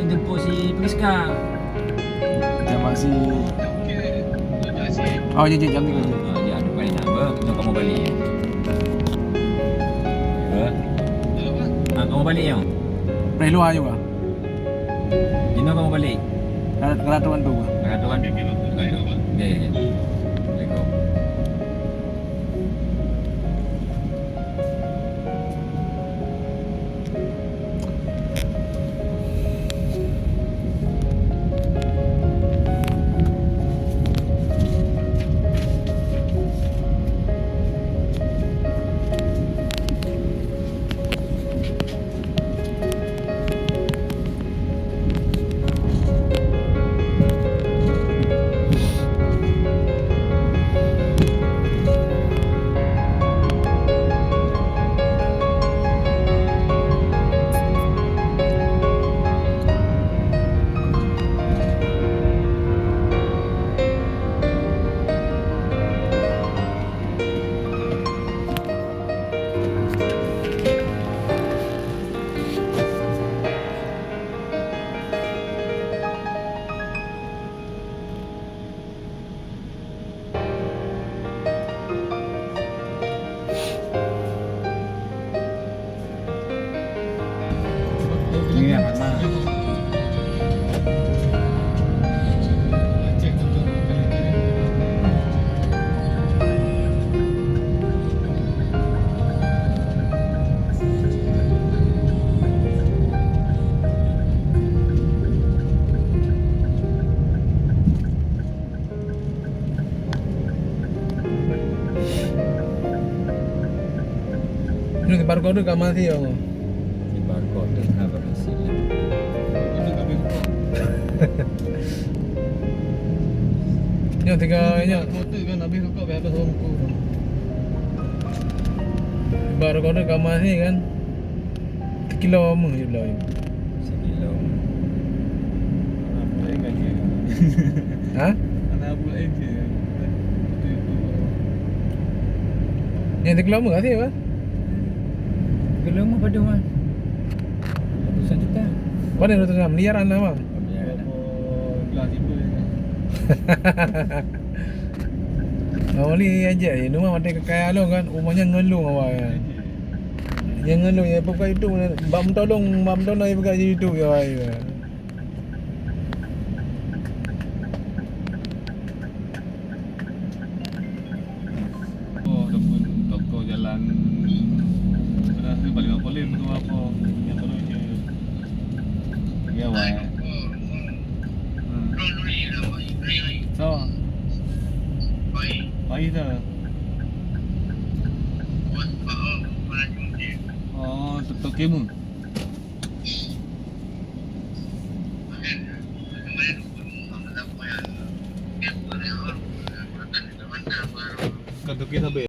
jemput si Priska. Jambak si. Oh, jam 3 je. Dia ada paling nak apa? Kamu balik. Kamu balik yang? Dari luar juga. Dino kamu balik. Keratuan tu. Keratuan. Okey. Assalamualaikum. Ini yang mana? Ini baru kau tu kat mati aku. Si barcode tu kenapa mesti? Ni tinggalnya Motor kan habis rokok habis rongkok. baru kau tu kat mati kan. Kilo lama je belah ni. Sekilo. Apa yang gaji? Ha? Anak buat aja. Yang kilo lama kat sini apa? Kilo mah pada man. Ratusan juta. Mana tu tengah miliaran lah bang. Gelas tiba. Oh ni aja je. Rumah mati kekayaan lu kan. Rumahnya ngelung awak kan. Yang ngelung yang buka itu bam tolong yang buka itu ya awak kan. Oh, ataupun toko jalan rasa balik apa lem tu apa yang terus je. Ya wah. So. Baik dah. Oh, tutup kemu. Kau tu kita be.